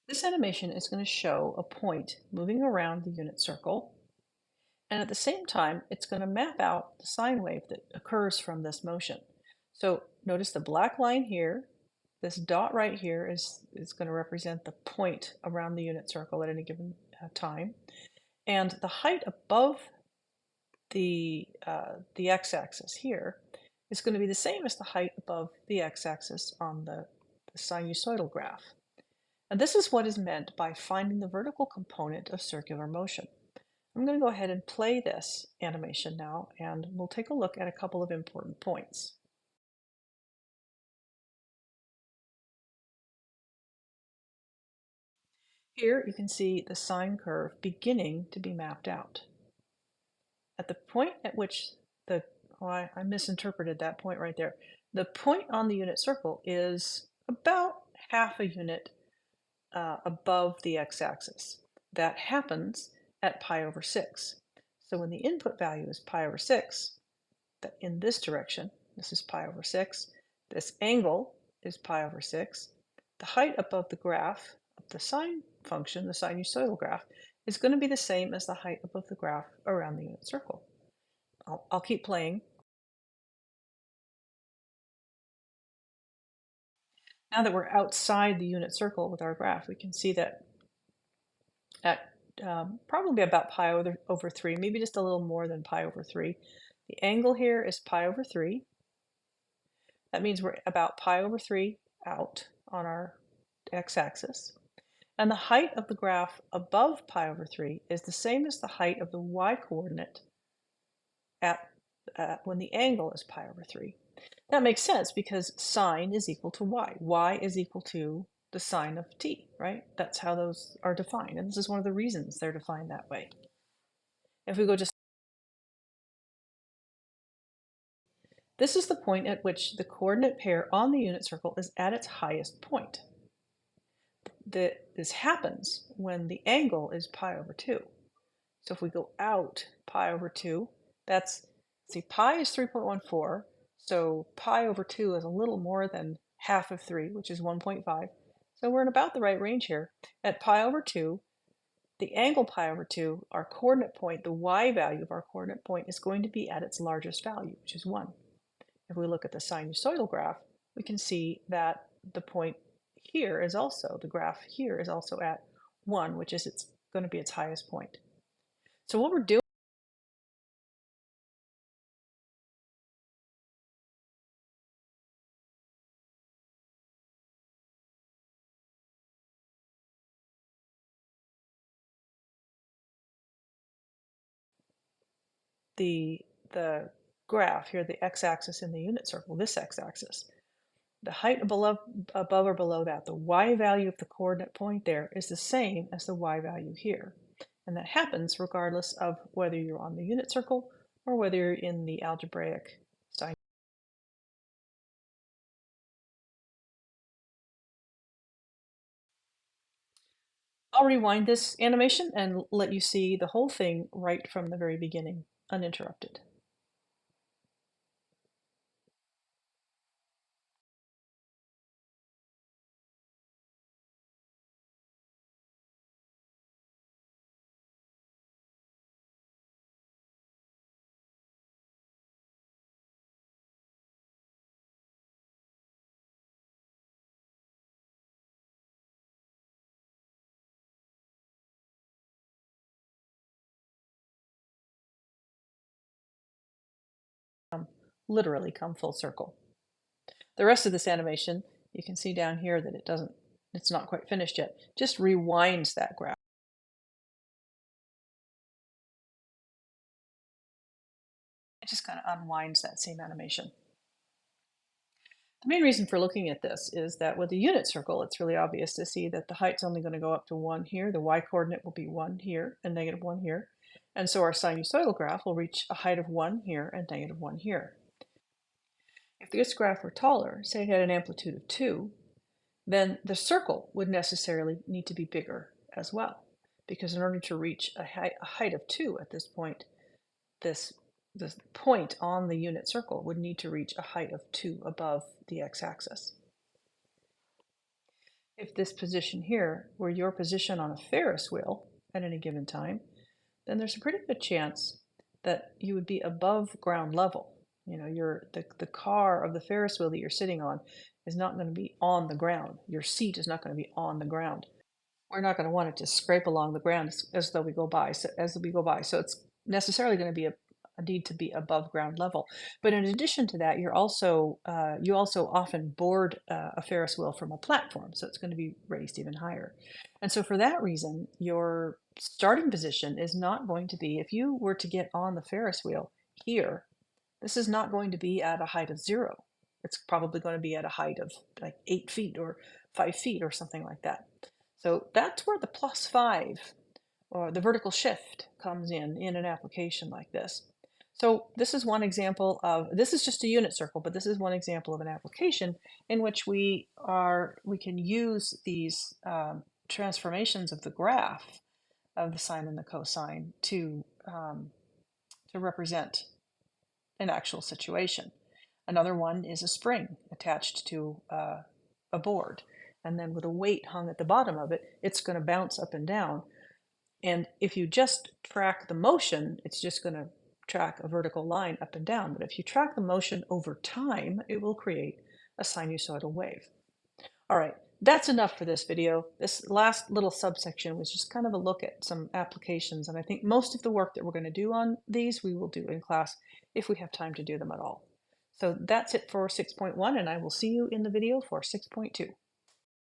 This animation is going to show a point moving around the unit circle, and at the same time, it's going to map out the sine wave that occurs from this motion. So notice the black line here. This dot right here is going to represent the point around the unit circle at any given time. And the height above the x-axis here is going to be the same as the height above the x-axis on the sinusoidal graph. And this is what is meant by finding the vertical component of circular motion. I'm going to go ahead and play this animation now, and we'll take a look at a couple of important points. Here you can see the sine curve beginning to be mapped out. At the point at which I misinterpreted that point right there. The point on the unit circle is about half a unit above the x-axis. That happens at pi over 6. So when the input value is pi over 6, that in this direction, this is pi over 6, this angle is pi over 6, the height above the graph of the sine function, the sinusoidal graph, is going to be the same as the height above the graph around the unit circle. I'll keep playing. Now that we're outside the unit circle with our graph, we can see that at probably about pi over 3, maybe just a little more than pi over 3, the angle here is pi over 3. That means we're about pi over 3 out on our x-axis. And the height of the graph above pi over 3 is the same as the height of the y-coordinate at when the angle is pi over 3. That makes sense because sine is equal to y. Y is equal to the sine of t, right? That's how those are defined. And this is one of the reasons they're defined that way. If we go just, this is the point at which the coordinate pair on the unit circle is at its highest point. This happens when the angle is pi over 2. So if we go out pi over 2, see, pi is 3.14, so pi over 2 is a little more than half of 3, which is 1.5. So we're in about the right range here. At pi over 2, the angle pi over 2, our coordinate point, the y value of our coordinate point, is going to be at its largest value, which is 1. If we look at the sinusoidal graph, we can see that the point here is also, the graph here is also at 1, which is going to be its highest point. So what we're doing, the graph here, the x-axis in the unit circle, this x-axis, the height above or below that, the y value of the coordinate point there is the same as the y value here. And that happens regardless of whether you're on the unit circle or whether you're in the algebraic sine. I'll rewind this animation and let you see the whole thing right from the very beginning, uninterrupted. Literally come full circle. The rest of this animation, you can see down here that it's not quite finished yet. Just rewinds that graph. It just kind of unwinds that same animation. The main reason for looking at this is that with the unit circle, it's really obvious to see that the height's only going to go up to 1 here. The y-coordinate will be 1 here and negative 1 here. And so our sinusoidal graph will reach a height of 1 here and negative 1 here. If this graph were taller, say it had an amplitude of 2, then the circle would necessarily need to be bigger as well. Because in order to reach a height of 2 at this point, this point on the unit circle would need to reach a height of 2 above the x-axis. If this position here were your position on a Ferris wheel at any given time, then there's a pretty good chance that you would be above ground level. You know, the car of the Ferris wheel that you're sitting on is not going to be on the ground. Your seat is not going to be on the ground. We're not going to want it to scrape along the ground as though we go by. So as we go by, so it's necessarily going to be a need to be above ground level. But in addition to that, you also often board a Ferris wheel from a platform, so it's going to be raised even higher. And so for that reason, your starting position is not going to be, if you were to get on the Ferris wheel here, this is not going to be at a height of 0. It's probably going to be at a height of like 8 feet or 5 feet or something like that. So that's where the +5 or the vertical shift comes in an application like this. So this is one example of, this is just a unit circle, but this is one example of an application in which we can use these transformations of the graph of the sine and the cosine to represent an actual situation. Another one is a spring attached to a board, and then with a weight hung at the bottom of it, it's going to bounce up and down. And if you just track the motion, it's just going to track a vertical line up and down. But if you track the motion over time, it will create a sinusoidal wave. All right, that's enough for this video. This last little subsection was just kind of a look at some applications. And I think most of the work that we're going to do on these, we will do in class if we have time to do them at all. So that's it for 6.1, and I will see you in the video for 6.2.